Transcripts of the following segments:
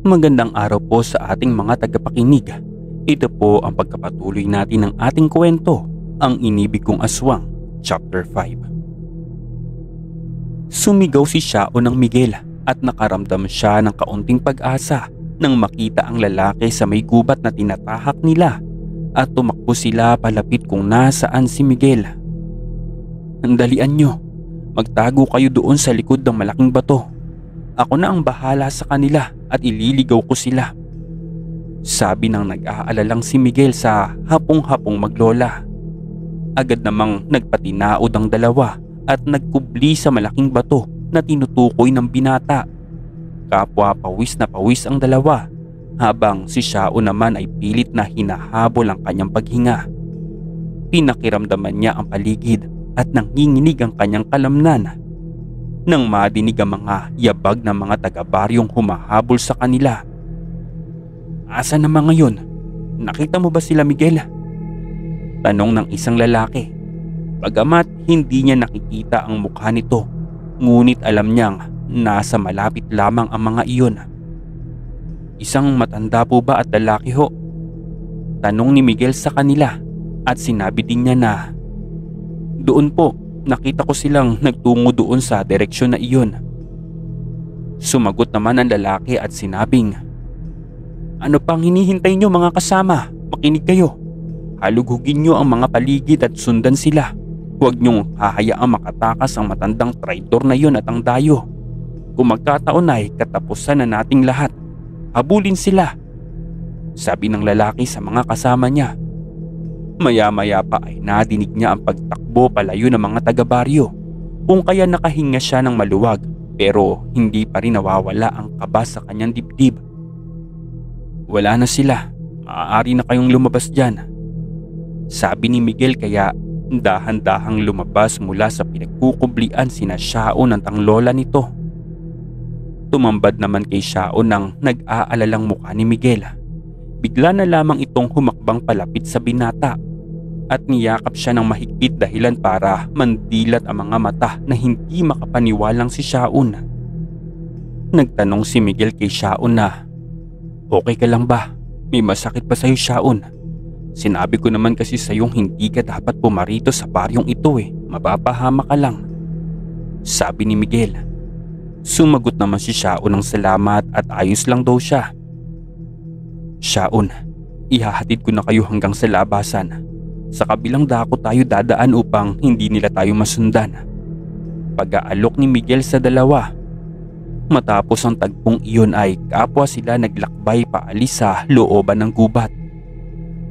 Magandang araw po sa ating mga tagapakinig. Ito po ang pagkapatuloy natin ng ating kwento, Ang Inibig Kong Aswang, Chapter 5. Sumigaw si Xiao ng Miguel at nakaramdam siya ng kaunting pag-asa nang makita ang lalaki sa may gubat na tinatahak nila at tumakbo sila palapit kung nasaan si Miguel. "Andalian nyo, magtago kayo doon sa likod ng malaking bato. Ako na ang bahala sa kanila at ililigaw ko sila," sabi ng nag-aalalang si Miguel sa hapong-hapong maglola. Agad namang nagpatinaod ang dalawa at nagkubli sa malaking bato na tinutukoy ng binata. Kapwa pawis na pawis ang dalawa habang si Xiao naman ay pilit na hinahabol ang kanyang paghinga. Pinakiramdaman niya ang paligid at nanginginig ang kanyang kalamnan nang madinig ang mga yabag ng mga taga-baryong humahabol sa kanila. "Asa na mga yun? Nakita mo ba sila, Miguel?" tanong ng isang lalaki. Bagamat hindi niya nakikita ang mukha nito, ngunit alam niyang nasa malapit lamang ang mga iyon. "Isang matanda po ba at lalaki ho?" tanong ni Miguel sa kanila at sinabi din niya na, "Doon po. Nakita ko silang nagtungo doon sa direksyon na iyon." Sumagot naman ang lalaki at sinabing, "Ano pang hinihintay nyo mga kasama? Makinig kayo. Halugugin nyo ang mga paligid at sundan sila. Huwag nyong hahayaang makatakas ang matandang traitor na iyon at ang dayo. Kung magkataon ay katapusan na nating lahat. Habulin sila," sabi ng lalaki sa mga kasama niya. Maya-maya pa ay nadinig niya ang pagtakbo palayo ng mga taga-baryo, kung kaya nakahinga siya ng maluwag pero hindi pa rin nawawala ang kaba sa kanyang dibdib. "Wala na sila. Maaari na kayong lumabas dyan," sabi ni Miguel kaya dahan-dahang lumabas mula sa pinagkukublian sina Xiao ng tanglola nito. Tumambad naman kay Xiao ng nag-aalalang mukha ni Miguel. Bigla na lamang itong humakbang palapit sa binata at niyakap siya ng mahigpit dahilan para mandilat ang mga mata na hindi makapaniwalang si Xiaon. Nagtanong si Miguel kay Xiaon na, "Okay ka lang ba? May masakit pa sa'yo, Xiaon? Sinabi ko naman kasi sa'yong hindi ka dapat pumarito sa baryong ito Mapapahama ka lang," sabi ni Miguel. Sumagot naman si Xiaon ng salamat at ayos lang daw siya. "Xiaon, ihahatid ko na kayo hanggang sa labasan. Sa kabilang dako tayo dadaan upang hindi nila tayo masundan," pag-aalok ni Miguel sa dalawa. Matapos ang tagpong iyon ay kapwa sila naglakbay paalis sa looban ng gubat.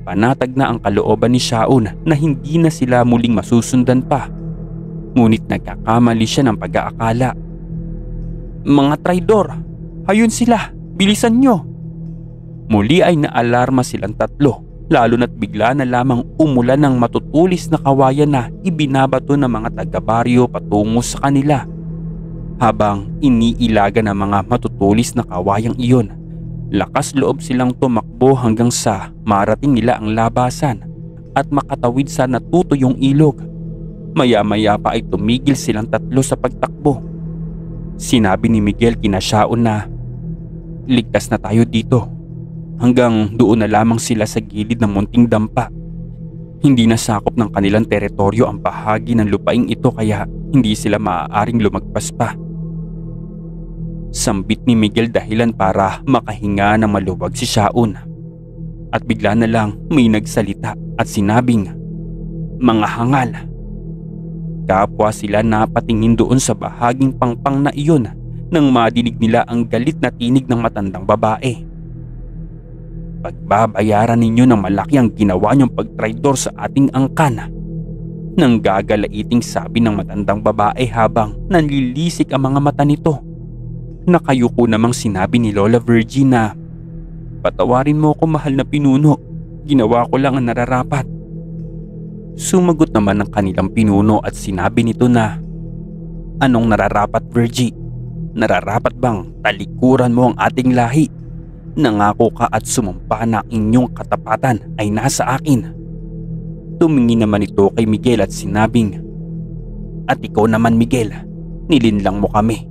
Panatag na ang kalooban ni Xiaon na hindi na sila muling masusundan pa. Ngunit nagkakamali siya ng pag-aakala. "Mga traidor! Hayun sila! Bilisan nyo!" Muli ay naalarma silang tatlo, lalo na't bigla na lamang umulan ng matutulis na kawayan na ibinabato ng mga taga-baryo patungo sa kanila. Habang iniilaga ng mga matutulis na kawayang iyon, lakas loob silang tumakbo hanggang sa marating nila ang labasan at makatawid sa natutuyong ilog. Maya-maya pa ay tumigil silang tatlo sa pagtakbo. Sinabi ni Miguel kina Xiaon na, "Ligtas na tayo dito. Hanggang doon na lamang sila sa gilid ng munting dampa. Hindi na sakop ng kanilang teritoryo ang bahagi ng lupaing ito kaya hindi sila maaaring lumagpas pa." Sambit ni Miguel dahilan para makahinga ng maluwag si Xiaon. At bigla na lang may nagsalita at sinabing, "Mga hangal." Kapwa sila napatingin doon sa bahaging pangpang na iyon nang madinig nila ang galit na tinig ng matandang babae. "Pagbabayaran ninyo ng malaki ang ginawa niyong pagtraidor sa ating angkan," nang gagalaiting sabi ng matandang babae habang nanlilisik ang mga mata nito. Nakayuko namang sinabi ni Lola Virgie na, "Patawarin mo ako, mahal na pinuno. Ginawa ko lang ang nararapat." Sumagot naman ng kanilang pinuno at sinabi nito na, "Anong nararapat, Virgie? Nararapat bang talikuran mo ang ating lahi? Nangako ka at sumumpa na inyong katapatan ay nasa akin." Tumingin naman ito kay Miguel at sinabing, At ikaw naman Miguel, nilinlang mo kami.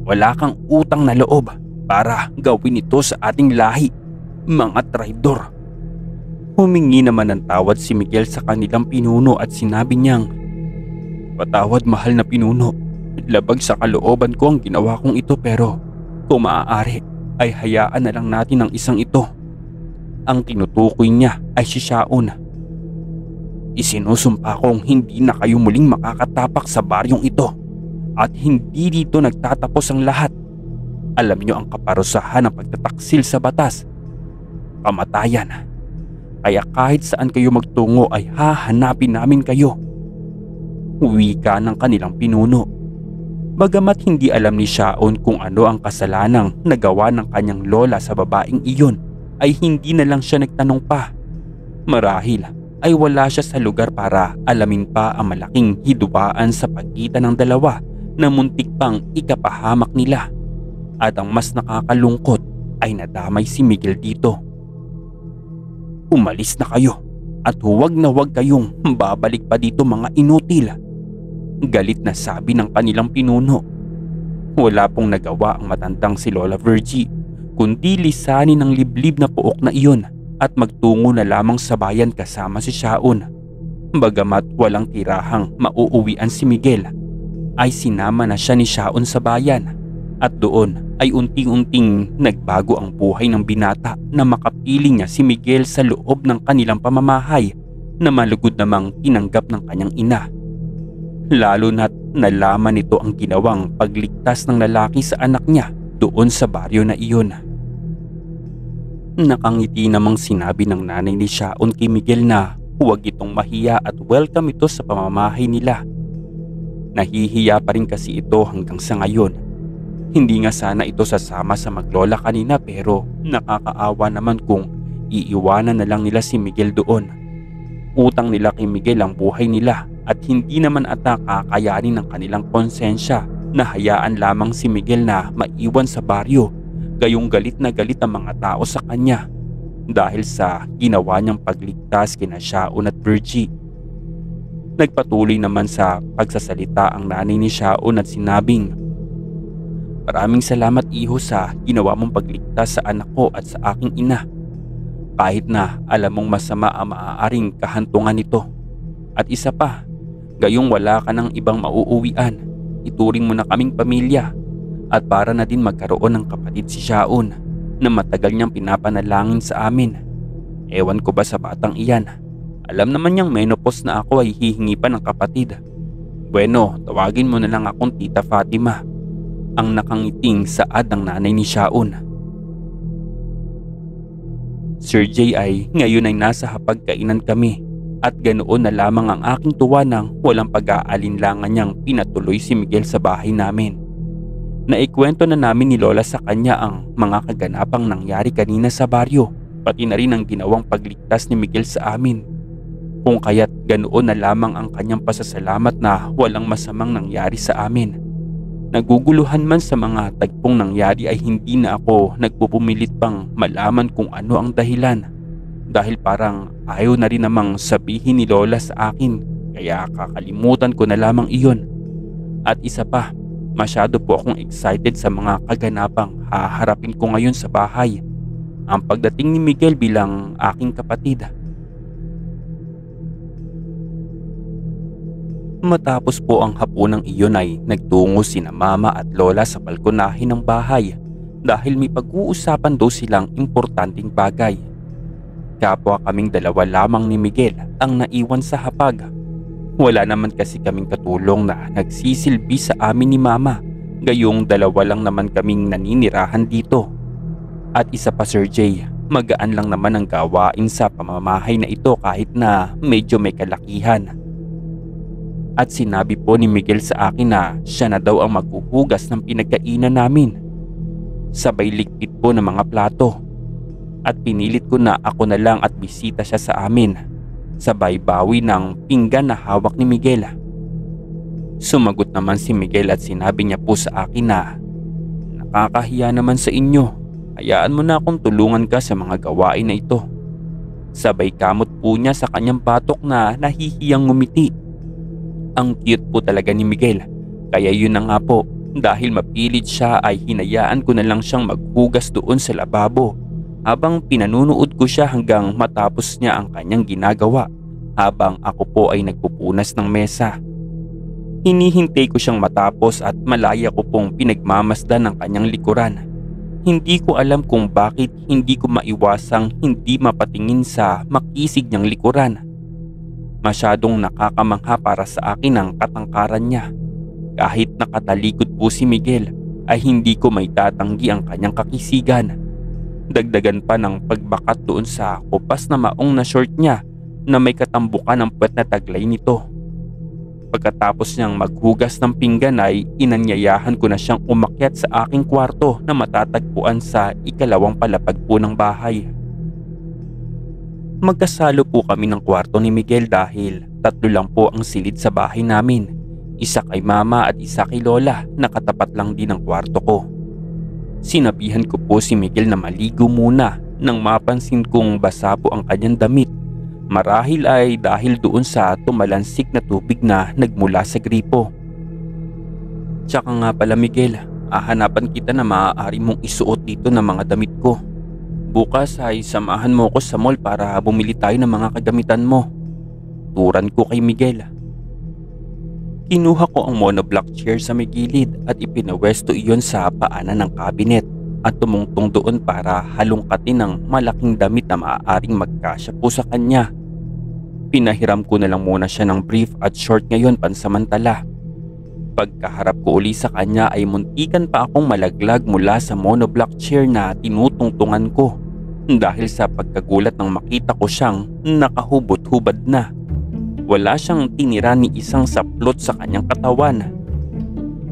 Wala kang utang na loob para gawin ito sa ating lahi, mga traidor. Humingi naman ng tawad si Miguel sa kanilang pinuno at sinabi niyang, "Patawad mahal na pinuno, labag sa kalooban ko ang ginawa kong ito pero kung maaari ay hayaan na lang natin ang isang ito." Ang tinutukoy niya ay si Shaun. "Isinusumpa kong hindi na kayo muling makakatapak sa baryong ito at hindi dito nagtatapos ang lahat. Alam niyo ang kaparusahan ng pagtataksil sa batas. Kamatayan. Kaya kahit saan kayo magtungo ay hahanapin namin kayo." Wika ng kanilang pinuno. Bagamat hindi alam ni Shaun kung ano ang kasalanang nagawa ng kanyang lola sa babaeng iyon, ay hindi na lang siya nagtanong pa. Marahil ay wala siya sa lugar para alamin pa ang malaking hidubaan sa pagitan ng dalawa na muntik pang ikapahamak nila. At ang mas nakakalungkot ay nadamay si Miguel dito. "Umalis na kayo at huwag na huwag kayong babalik pa dito mga inutil," galit na sabi ng kanilang pinuno. Wala pong nagawa ang matandang si Lola Virgie kundi lisanin ang liblib na puok na iyon at magtungo na lamang sa bayan kasama si Shaun. Bagamat walang tirahang mauuwian si Miguel, ay sinama na siya ni Shaun sa bayan at doon ay unting-unting nagbago ang buhay ng binata na makapiling niya si Miguel sa loob ng kanilang pamamahay na malugod namang tinanggap ng kanyang ina. Lalo na't nalaman nito ang ginawang pagligtas ng lalaki sa anak niya doon sa baryo na iyon. Nakangiti namang sinabi ng nanay ni Shaun kay Miguel na huwag itong mahiya at welcome ito sa pamamahay nila. Nahihiya pa rin kasi ito hanggang sa ngayon. Hindi nga sana ito sasama sa maglola kanina pero nakakaawa naman kung iiwanan na lang nila si Miguel doon. Utang nila kay Miguel ang buhay nila at hindi naman ata kakayanin ng kanilang konsensya na hayaan lamang si Miguel na maiwan sa baryo, gayong galit na galit ang mga tao sa kanya dahil sa ginawa niyang pagligtas kina Shaun at Virgie. Nagpatuloy naman sa pagsasalita ang nanay ni Shaun at sinabing, "Maraming salamat iho sa ginawa mong pagligtas sa anak ko at sa aking ina. Kahit na alam mong masama ang maaaring kahantungan nito. At isa pa, gayong wala ka ng ibang mauuwian, ituring mo na kaming pamilya. At para na din magkaroon ng kapatid si Shaun na matagal niyang pinapanalangin sa amin. Ewan ko ba sa batang iyan, alam naman niyang menopause na ako ay hihingi pa ng kapatid. Bueno, tawagin mo na lang akong Tita Fatima." Ang nakangiting saad ng nanay ni Shaun. "Sir Jay ay ngayon ay nasa hapagkainan kami at ganoon na lamang ang aking tuwa nang walang pag-aalinlangan niyang pinatuloy si Miguel sa bahay namin. Naikwento na namin ni Lola sa kanya ang mga kaganapang nangyari kanina sa baryo, pati na rin ang ginawang pagligtas ni Miguel sa amin. Kung kaya't ganoon na lamang ang kanyang pasasalamat na walang masamang nangyari sa amin. Naguguluhan man sa mga tagpong nangyari ay hindi na ako nagpupumilit pang malaman kung ano ang dahilan. Dahil parang ayaw na rin namang sabihin ni Lola sa akin kaya kakalimutan ko na lamang iyon. At isa pa, masyado po akong excited sa mga kaganapang haharapin ko ngayon sa bahay. Ang pagdating ni Miguel bilang aking kapatid." Matapos po ang hapunang iyon ay nagtungo sina mama at lola sa balkonahe ng bahay dahil may pag-uusapan daw silang importanteng bagay. Kapwa kaming dalawa lamang ni Miguel ang naiwan sa hapag. Wala naman kasi kaming katulong na nagsisilbi sa amin ni mama, gayong dalawa lang naman kaming naninirahan dito. At isa pa Sir Jay, magaan lang naman ang gawain sa pamamahay na ito kahit na medyo may kalakihan. At sinabi po ni Miguel sa akin na siya na daw ang maghuhugas ng pinagkainan namin. Sabay ligpit po ng mga plato. At pinilit ko na ako na lang at bisita siya sa amin. Sabay bawi ng pinggan na hawak ni Miguel. Sumagot naman si Miguel at sinabi niya po sa akin na, "Nakakahiya naman sa inyo. Hayaan mo na akong tulungan ka sa mga gawain na ito." Sabay kamot po niya sa kanyang batok na nahihiyang ngumiti. Ang cute po talaga ni Miguel. Kaya yun na nga po, dahil mapilit siya ay hinayaan ko na lang siyang maghugas doon sa lababo habang pinanunood ko siya hanggang matapos niya ang kanyang ginagawa habang ako po ay nagpupunas ng mesa. Hinihintay ko siyang matapos at malaya ko pong pinagmamasdan ng kanyang likuran. Hindi ko alam kung bakit hindi ko maiwasang hindi mapatingin sa makisig niyang likuran. Masyadong nakakamangha para sa akin ang katangkaran niya. Kahit nakatalikod po si Miguel ay hindi ko may tatanggi ang kanyang kakisigan. Dagdagan pa ng pagbakat doon sa kupas na maong na short niya na may katambukan ng puwet na taglay nito. Pagkatapos niyang maghugas ng pinggan ay inanyayahan ko na siyang umakyat sa aking kwarto na matatagpuan sa ikalawang palapag po ng bahay. Magkasalo po kami ng kwarto ni Miguel dahil 3 lang po ang silid sa bahay namin. Isa kay mama at isa kay lola na katapat lang din ang kwarto ko. Sinabihan ko po si Miguel na maligo muna nang mapansin kong basa po ang kanyang damit. Marahil ay dahil doon sa tumalansik na tubig na nagmula sa gripo. Tsaka nga pala Miguel, hahanapan kita na maaari mong isuot dito ng mga damit ko. Bukas ay samahan mo ko sa mall para bumili tayo ng mga kagamitan mo. Turan ko kay Miguel. Kinuha ko ang monoblock chair sa may gilid at ipinawesto iyon sa paanan ng cabinet at tumungtong doon para halongkatin ng malaking damit na maaaring magkasya po sa kanya. Pinahiram ko na lang muna siya ng brief at short ngayon pansamantala. Pagkaharap ko uli sa kanya ay muntikan pa akong malaglag mula sa monoblock chair na tinutungtungan ko dahil sa pagkagulat nang makita ko siyang nakahubot-hubad na. Wala siyang tinira ni isang saplot sa kanyang katawan.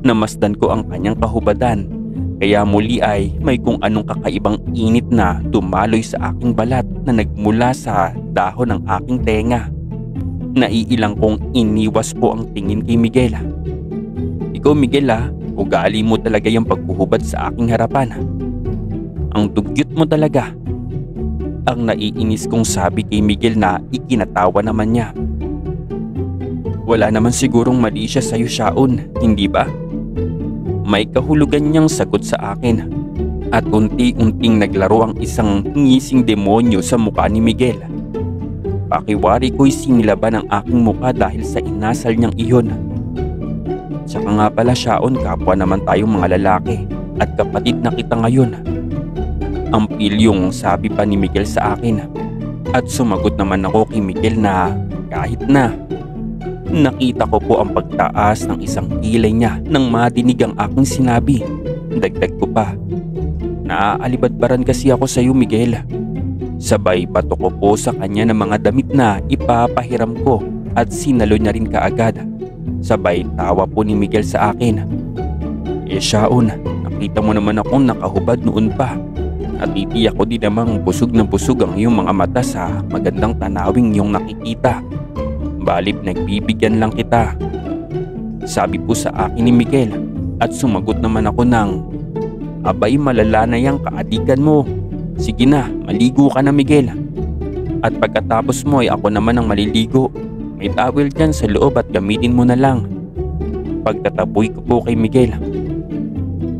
Namasdan ko ang kanyang kahubadan kaya muli ay may kung anong kakaibang init na dumaloy sa aking balat na nagmula sa dahon ng aking tenga. Naiilang kong iniwas po ang tingin kay Miguel. Ikaw Miguel ugali mo talaga yung paghuhubad sa aking harapan. Ang dugyot mo talaga. Ang naiinis kong sabi kay Miguel na ikinatawa naman niya. Wala naman sigurong mali siya sa'yo Shaun, hindi ba? May kahulugan niyang sagot sa akin at unti-unting naglaro ang isang ngising demonyo sa mukha ni Miguel. Pakiwari ko'y sinilaban ang aking mukha dahil sa inasal niyang iyon. Tsaka nga pala Shaun, kapwa naman tayong mga lalaki at kapatid na kita ngayon. Ang pilyong sabi pa ni Miguel sa akin at sumagot naman ako kay Miguel na kahit na. Nakita ko po ang pagtaas ng isang kilay niya nang madinig ang aking sinabi. Dagdag ko pa, naaalibadbaran kasi ako sa iyo Miguel. Sabay bato ko po sa kanya ng mga damit na ipapahiram ko at sinalo niya rin kaagad. Sabay tawa po ni Miguel sa akin. Shaun, nakita mo naman akong nakahubad noon pa. Natitiyak ko din namang busog na busog ang iyong mga mata sa magandang tanawing iyong nakikita. Balip nagbibigyan lang kita. Sabi po sa akin ni Miguel at sumagot naman ako ng, abay malala na yang kaadikan mo. Sige na, maligo ka na Miguel. At pagkatapos mo ay ako naman ang maliligo. May towel dyan sa loob at gamitin mo na lang. Pagtataboy ko po kay Miguel.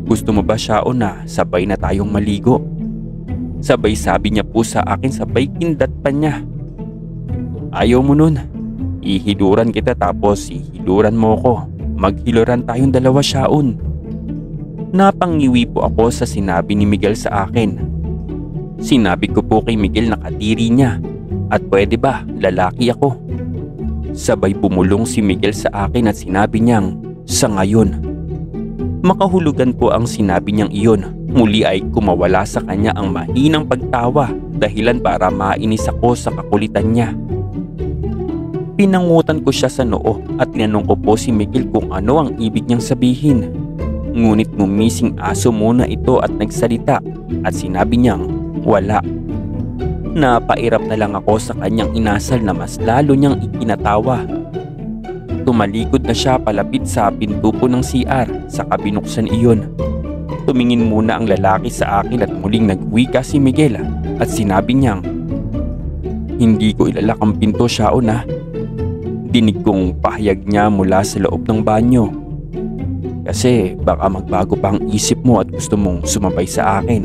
Gusto mo ba Shaun na sabay na tayong maligo? Sabay sabi niya po sa akin sabay kindat pa niya. Ayaw mo nun. Ihiluran kita tapos ihiluran mo ko. Maghiluran tayong dalawa Shaun. Napangiwi po ako sa sinabi ni Miguel sa akin. Sinabi ko po kay Miguel na kadiri niya at pwede ba lalaki ako. Sabay bumulong si Miguel sa akin at sinabi niyang sa ngayon. Makahulugan po ang sinabi niyang iyon. Muli ay kumawala sa kanya ang mahinang pagtawa dahilan para mainis ako sa kakulitan niya. Pinangutan ko siya sa noo at tinanong ko po si Miguel kung ano ang ibig niyang sabihin. Ngunit gumising aso muna ito at nagsalita at sinabi niyang wala. Napairap na lang ako sa kanyang inasal na mas lalo niyang ikinatawa. Tumalikod na siya palapit sa pinto po ng CR saka binuksan iyon. Tumingin muna ang lalaki sa akin at muling nagwika si Miguel at sinabi niyang, hindi ko ilalak ang pinto Shaun . Dinig kong pahayag niya mula sa loob ng banyo. Kasi baka magbago pa ang isip mo at gusto mong sumabay sa akin.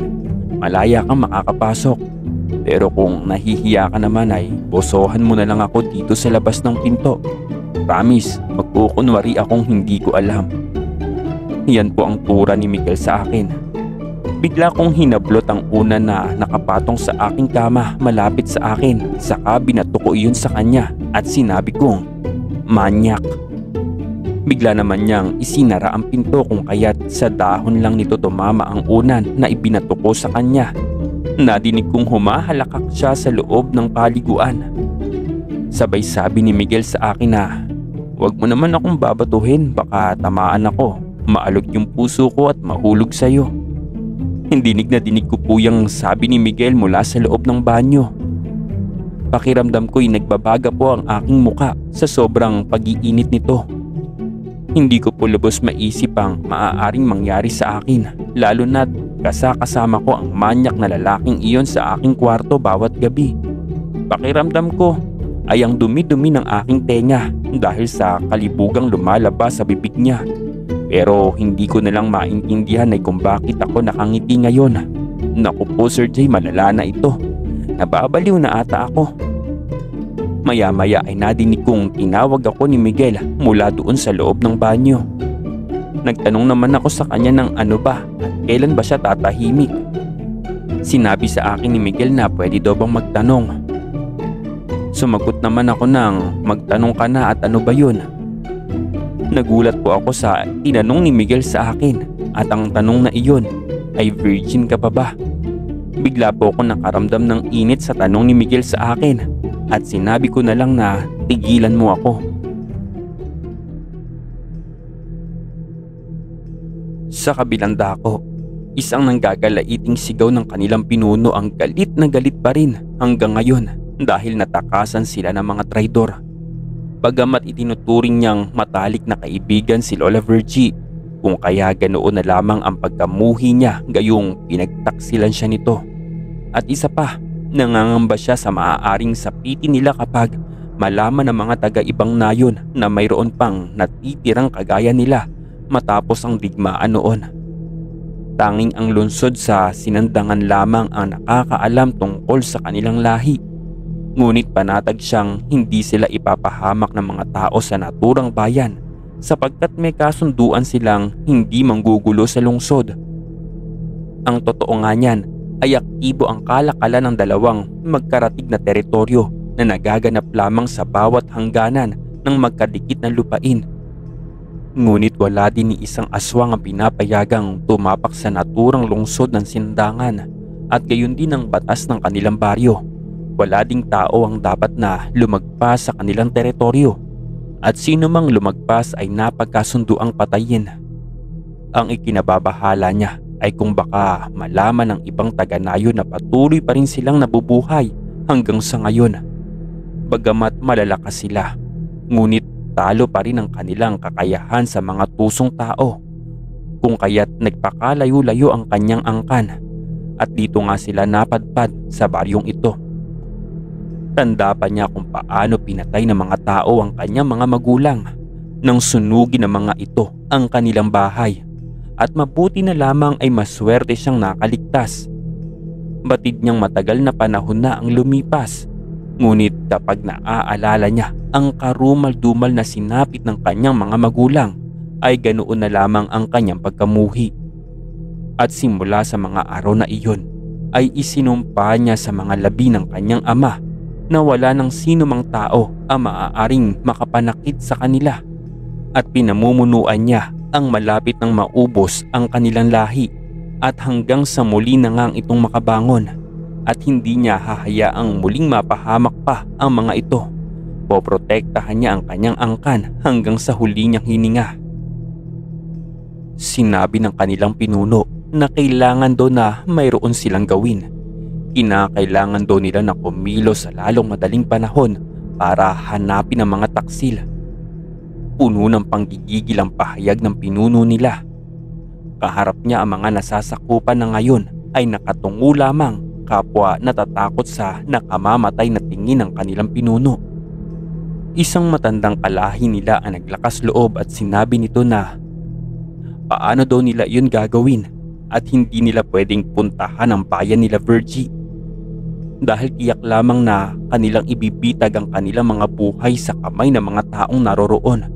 Malaya kang makakapasok. Pero kung nahihiya ka naman ay bosohan mo na lang ako dito sa labas ng pinto. Promise, magkukunwari akong hindi ko alam. Yan po ang tura ni Miguel sa akin. Bigla kong hinablot ang una na nakapatong sa aking kama malapit sa akin. Saka binato ko iyon sa kanya at sinabi kong, "Manyak." Bigla naman niyang isinara ang pinto kung kaya't sa dahon lang nito tumama ang unan na ibinato ko sa kanya. Nadinig kong humahalakak siya sa loob ng paliguan. Sabay sabi ni Miguel sa akin na, "Huwag mo naman akong babatuhin, baka tamaan ako. Maalog yung puso ko at mahulog sa'yo." Dinig na dinig ko po yung sabi ni Miguel mula sa loob ng banyo. Pakiramdam ko'y nagbabaga po ang aking muka sa sobrang pag-iinit nito. Hindi ko po lubos maisip ang maaaring mangyari sa akin, lalo na't kasama ko ang manyak na lalaking iyon sa aking kwarto bawat gabi. Pakiramdam ko ay ang dumi-dumi ng aking tenga dahil sa kalibugang lumalabas sa bibig niya. Pero hindi ko na lang maintindihan ay kung bakit ako nakangiti ngayon. Naku po Sir Jay, malala na ito. Nababaliw na ata ako. Maya-maya ay nadinig kong tinawag ako ni Miguel mula doon sa loob ng banyo. Nagtanong naman ako sa kanya ng ano ba at kailan ba siya tatahimik. Sinabi sa akin ni Miguel na pwede daw bang magtanong. Sumagot naman ako ng magtanong ka na at ano ba yun? Nagulat po ako sa tinanong ni Miguel sa akin at ang tanong na iyon ay virgin ka pa ba? Bigla po ako nakaramdam ng init sa tanong ni Miguel sa akin at sinabi ko na lang na tigilan mo ako. Sa kabilang dako, isang nanggagalaiting sigaw ng kanilang pinuno ang galit na galit pa rin hanggang ngayon dahil natakasan sila ng mga traidor. Bagamat itinuturing niyang matalik na kaibigan si Lola Virgie, kung kaya ganoon na lamang ang pagkamuhi niya gayong pinagtaksilan siya nito. At isa pa, nangangamba siya sa maaaring sapitin nila kapag malaman ng mga taga-ibang nayon na mayroon pang natitirang kagaya nila matapos ang digmaan noon. Tanging ang lungsod sa sinandangan lamang ang nakakaalam tungkol sa kanilang lahi. Ngunit panatag siyang hindi sila ipapahamak ng mga tao sa naturang bayan sapagkat may kasunduan silang hindi manggugulo sa lungsod. Ang totoo nga niyan ay aktibo ang kalakalan ng dalawang magkaratig na teritoryo na nagaganap lamang sa bawat hangganan ng magkadikit na lupain. Ngunit wala din ni isang aswang ang pinapayagang tumapak sa naturang lungsod ng sindangan at gayon din ang batas ng kanilang baryo. Wala ding tao ang dapat na lumagpas sa kanilang teritoryo at sino mang lumagpas ay napagkasunduang patayin. Ang ikinababahala niya ay kung baka malaman ng ibang taga-nayon na patuloy pa rin silang nabubuhay hanggang sa ngayon. Bagamat malalakas sila, ngunit talo pa rin ang kanilang kakayahan sa mga tusong tao. Kung kaya't nagpakalayo-layo ang kanyang angkan at dito nga sila napadpad sa baryong ito. Tanda pa niya kung paano pinatay ng mga tao ang kanyang mga magulang nang sunugin ng mga ito ang kanilang bahay at mabuti na lamang ay maswerte siyang nakaligtas. Batid niyang matagal na panahon na ang lumipas, ngunit kapag naaalala niya ang karumal-dumal na sinapit ng kanyang mga magulang ay ganoon na lamang ang kanyang pagkamuhi. At simula sa mga araw na iyon ay isinumpa niya sa mga labi ng kanyang ama na wala ng sino mang tao ang maaaring makapanakit sa kanila at pinamumunuan niya ang malapit ng maubos ang kanilang lahi at hanggang sa muli na ngang itong makabangon at hindi niya hahayaang muling mapahamak pa ang mga ito. Poprotektahan niya ang kanyang angkan hanggang sa huli niyang hininga. Sinabi ng kanilang pinuno na kailangan daw na mayroon silang gawin. Kinakailangan daw nila na kumilos sa lalong madaling panahon para hanapin ang mga taksil. Puno ng panggigigil ang pahayag ng pinuno nila. Kaharap niya ang mga nasasakupan na ngayon ay nakatungo lamang, kapwa natatakot sa nakamamatay na tingin ng kanilang pinuno. Isang matandang kalahi nila ang naglakas loob at sinabi nito na paano daw nila iyon gagawin at hindi nila pwedeng puntahan ang bayan nila Virgie dahil tiyak lamang na kanilang ibibitag ang kanilang mga buhay sa kamay ng mga taong naroroon.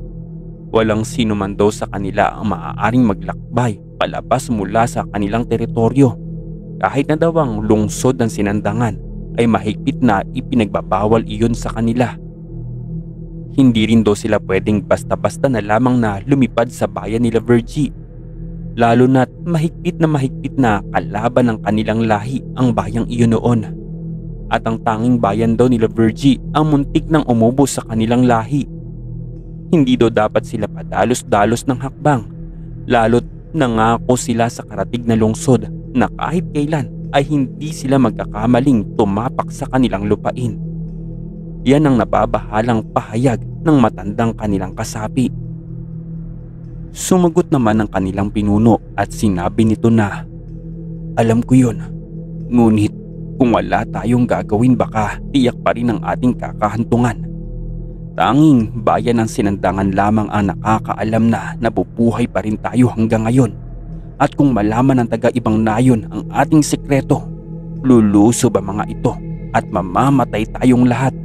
Walang sino man daw sa kanila ang maaaring maglakbay palabas mula sa kanilang teritoryo. Kahit na daw ang lungsod ng Sinandangan ay mahigpit na ipinagbabawal iyon sa kanila. Hindi rin daw sila pwedeng basta-basta na lamang na lumipad sa bayan nila Virgie. Lalo na't mahigpit na kalaban ng kanilang lahi ang bayang iyon noon. At ang tanging bayan daw nila Virgie ang muntik nang umubos sa kanilang lahi. Hindi daw dapat sila padalos-dalos ng hakbang, lalo't nangako sila sa karatig na lungsod na kahit kailan ay hindi sila magkakamaling tumapak sa kanilang lupain. Yan ang nababahalang pahayag ng matandang kanilang kasapi. Sumagot naman ang kanilang pinuno at sinabi nito na, "Alam ko yun, ngunit kung wala tayong gagawin baka tiyak pa rin ang ating kakahantungan. Tanging bayan ng Sinandangan lamang ang nakakaalam na nabubuhay pa rin tayo hanggang ngayon. At kung malaman ng taga-ibang nayon ang ating sekreto, lulusob ang mga ito at mamamatay tayong lahat."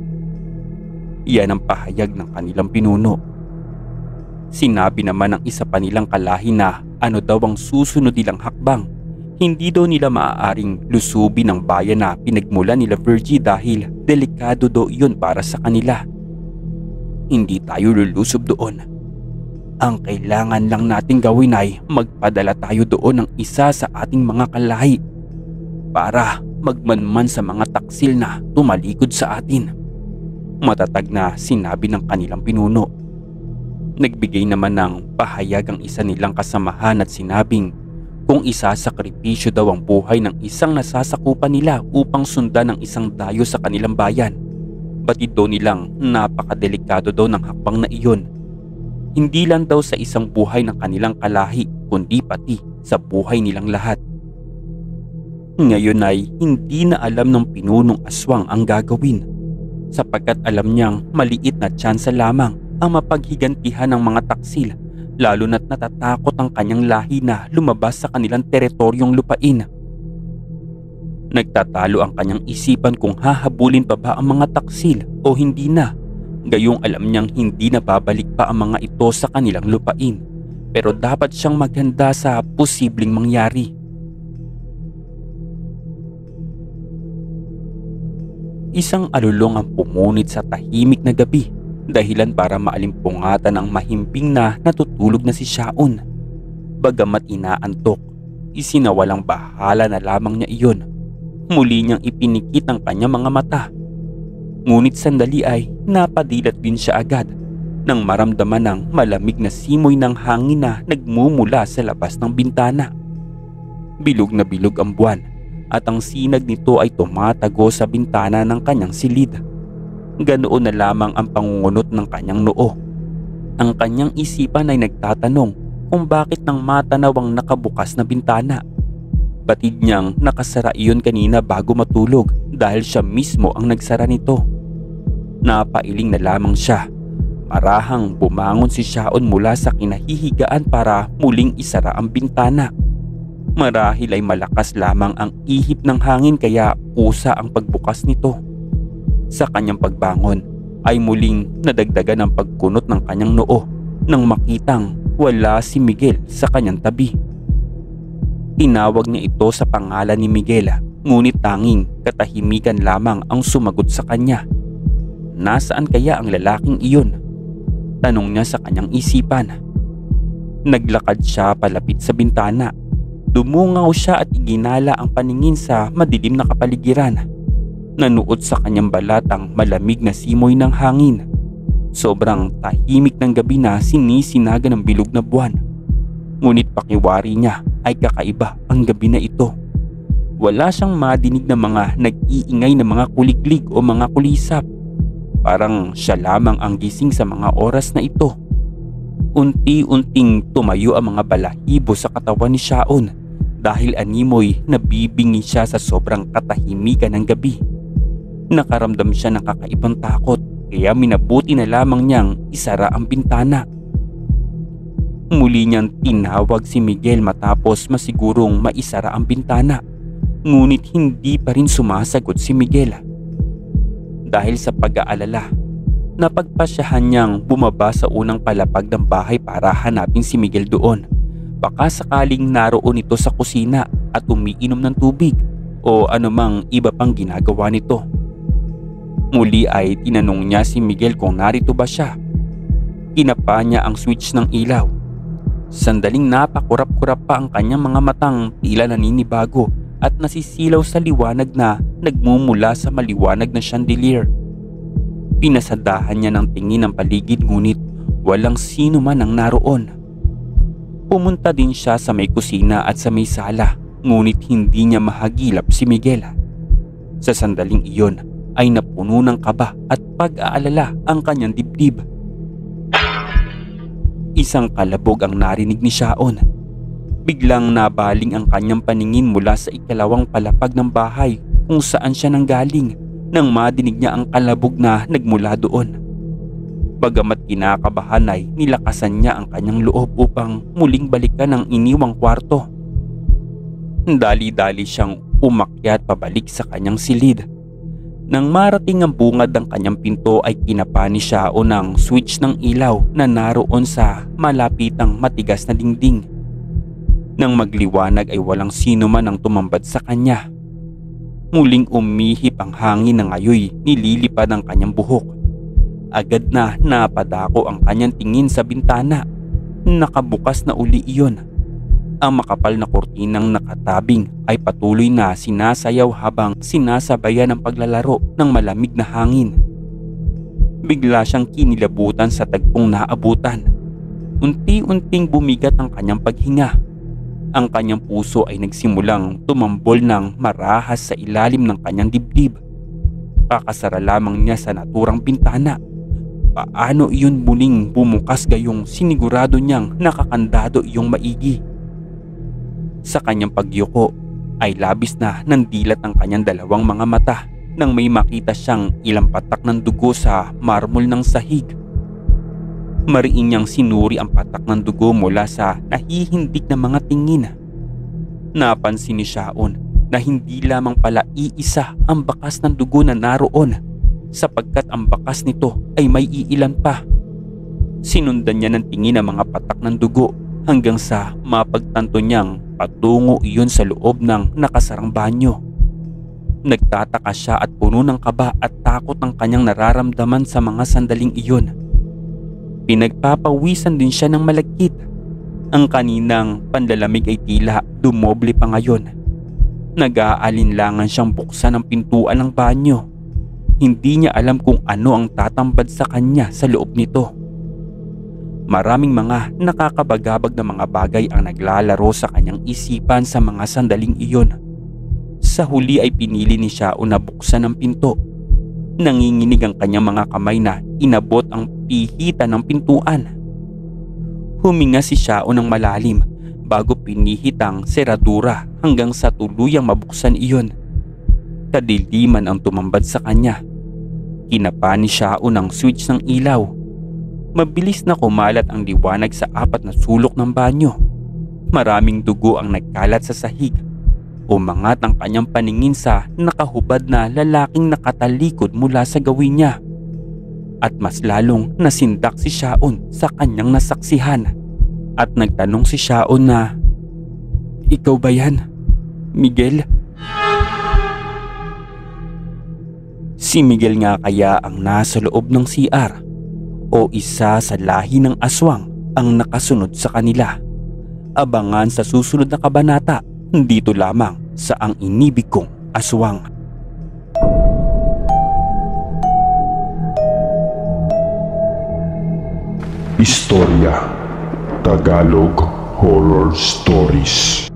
Yan ang pahayag ng kanilang pinuno. Sinabi naman ng isa pa nilang kalahi na ano daw ang susunod nilang hakbang. Hindi daw nila maaaring lusubin ang bayan na pinagmulan nila Virgie dahil delikado daw iyon para sa kanila. Hindi tayo lulusob doon. Ang kailangan lang nating gawin ay magpadala tayo doon ng isa sa ating mga kalahi para magmanman sa mga taksil na tumalikod sa atin. Matatag na sinabi ng kanilang pinuno. Nagbigay naman ng pahayag ang isa nilang kasamahan at sinabing kung isasakripisyo daw ang buhay ng isang nasasakupan nila upang sundan ang isang dayo sa kanilang bayan. Batid daw nilang napakadelikado daw ng hakbang na iyon. Hindi lang daw sa isang buhay ng kanilang kalahi kundi pati sa buhay nilang lahat. Ngayon ay hindi na alam ng pinunong aswang ang gagawin sapagkat alam niyang maliit na tsansa lamang ang mapaghigantihan ng mga taksil, lalo na't natatakot ang kanyang lahi na lumabas sa kanilang teritoryong lupain. Nagtatalo ang kanyang isipan kung hahabulin pa ba ang mga taksil o hindi na. Gayong alam niyang hindi na babalik pa ang mga ito sa kanilang lupain, pero dapat siyang maghanda sa posibleng mangyari. Isang alulong ang pumunit sa tahimik na gabi, dahilan para maalimpungatan ang mahimbing na natutulog na si Shaun. Bagamat inaantok, isinawalang bahala na lamang niya iyon. Muli niyang ipinikit ang kanyang mga mata. Ngunit sandali ay napadilat din siya agad nang maramdaman ng malamig na simoy ng hangin na nagmumula sa labas ng bintana. Bilog na bilog ang buwan at ang sinag nito ay tumatago sa bintana ng kanyang silid. Ganoon na lamang ang pangungunot ng kanyang noo. Ang kanyang isipan ay nagtatanong kung bakit nang matanaw ang nakabukas na bintana. Batid niyang nakasara iyon kanina bago matulog dahil siya mismo ang nagsara nito. Napailing na lamang siya. Marahang bumangon si Shaun mula sa kinahihigaan para muling isara ang bintana. Marahil ay malakas lamang ang ihip ng hangin kaya kusa ang pagbukas nito. Sa kanyang pagbangon ay muling nadagdagan ang pagkunot ng kanyang noo nang makitang wala si Miguel sa kanyang tabi. Tinawag niya ito sa pangalan ni Miguel, ngunit tanging katahimikan lamang ang sumagot sa kanya. Nasaan kaya ang lalaking iyon? Tanong niya sa kanyang isipan. Naglakad siya palapit sa bintana. Dumungaw siya at iginala ang paningin sa madilim na kapaligiran. Nanuot sa kanyang balat ang malamig na simoy ng hangin. Sobrang tahimik ng gabi na sinisinaga ng bilog na buwan. Ngunit pakiwari niya ay kakaiba ang gabi na ito. Wala siyang madinig na mga nag-iingay na mga kuliglig o mga kulisap. Parang siya lamang ang gising sa mga oras na ito. Unti-unting tumayo ang mga balahibo sa katawan ni Shaun dahil animoy nabibingi siya sa sobrang katahimikan ng gabi. Nakaramdam siya ng kakaibang takot kaya minabuti na lamang niyang isara ang bintana. Muli niyang tinawag si Miguel matapos masigurong maisara ang bintana, ngunit hindi pa rin sumasagot si Miguel. Dahil sa pag-aalala, napagpasyahan niyang bumaba sa unang palapag ng bahay para hanapin si Miguel doon. Baka sakaling naroon ito sa kusina at umiinom ng tubig o anumang iba pang ginagawa nito. Muli ay tinanong niya si Miguel kung narito ba siya. Kinapa niya ang switch ng ilaw. Sandaling napakurap-kurap pa ang kanyang mga matang tila naninibago at nasisilaw sa liwanag na nagmumula sa maliwanag na chandelier. Pinasadahan niya ng tingin ang paligid ngunit walang sino man ang naroon. Pumunta din siya sa may kusina at sa may sala ngunit hindi niya mahagilap si Miguel. Sa sandaling iyon ay napuno ng kaba at pag-aalala ang kanyang dibdib. Isang kalabog ang narinig ni Shaon. Biglang nabaling ang kanyang paningin mula sa ikalawang palapag ng bahay kung saan siya nanggaling nang madinig niya ang kalabog na nagmula doon. Bagamat kinakabahan ay nilakasan niya ang kanyang loob upang muling balikan ang iniwang kwarto. Dali-dali siyang umakyat pabalik sa kanyang silid. Nang marating ang bungad ng kanyang pinto ay kinapa ni Shao ng switch ng ilaw na naroon sa malapitang matigas na dingding. Nang magliwanag ay walang sino man ang tumambad sa kanya. Muling umihip ang hangin na ngayoy nililipad ang kanyang buhok. Agad na napadako ang kanyang tingin sa bintana. Nakabukas na uli iyon. Ang makapal na kurtinang nakatabing ay patuloy na sinasayaw habang sinasabayan ang paglalaro ng malamig na hangin. Bigla siyang kinilabutan sa tagpong naabutan. Unti-unting bumigat ang kanyang paghinga. Ang kanyang puso ay nagsimulang tumambol ng marahas sa ilalim ng kanyang dibdib. Kakasara lamang niya sa naturang bintana. Paano iyon muling bumukas gayong sinigurado niyang nakakandado iyong maigi? Sa kanyang pagyuko ay labis na nandilat ang kanyang dalawang mga mata nang may makita siyang ilang patak ng dugo sa marmol ng sahig. Mariin niyang sinuri ang patak ng dugo mula sa nahihindik na mga tingin. Napansin ni Shaon na hindi lamang pala iisa ang bakas ng dugo na naroon sapagkat ang bakas nito ay may iilan pa. Sinundan niya ng tingin ang mga patak ng dugo hanggang sa mapagtanto niyang patungo iyon sa loob ng nakasarang banyo. Nagtataka siya at puno ng kaba at takot ang kanyang nararamdaman sa mga sandaling iyon. Pinagpapawisan din siya ng malagkit. Ang kaninang panlalamig ay tila dumoble pa ngayon. Nag-aalinlangan siyang buksan ang pintuan ng banyo. Hindi niya alam kung ano ang tatambad sa kanya sa loob nito. Maraming mga nakakabagabag na mga bagay ang naglalaro sa kanyang isipan sa mga sandaling iyon. Sa huli ay pinili ni Shao na buksan ang pinto. Nanginginig ang kanyang mga kamay na inabot ang pihitan ng pintuan. Huminga si Shao ng malalim bago pinihit ang seradura hanggang sa tuluyang mabuksan iyon. Kadiliman ang tumambad sa kanya. Kinapa ni Shao ng switch ng ilaw. Mabilis na kumalat ang liwanag sa apat na sulok ng banyo. Maraming dugo ang nagkalat sa sahig. Umangat ang kanyang paningin sa nakahubad na lalaking nakatalikod mula sa gawin niya. At mas lalong nasindak si Shaon sa kanyang nasaksihan. At nagtanong si Shaon na, "Ikaw ba yan, Miguel?" Si Miguel nga kaya ang nasa loob ng CR o isa sa lahi ng aswang ang nakasunod sa kanila? Abangan sa susunod na kabanata dito lamang sa Ang Inibig Kong Aswang. Istorya Tagalog Horror Stories.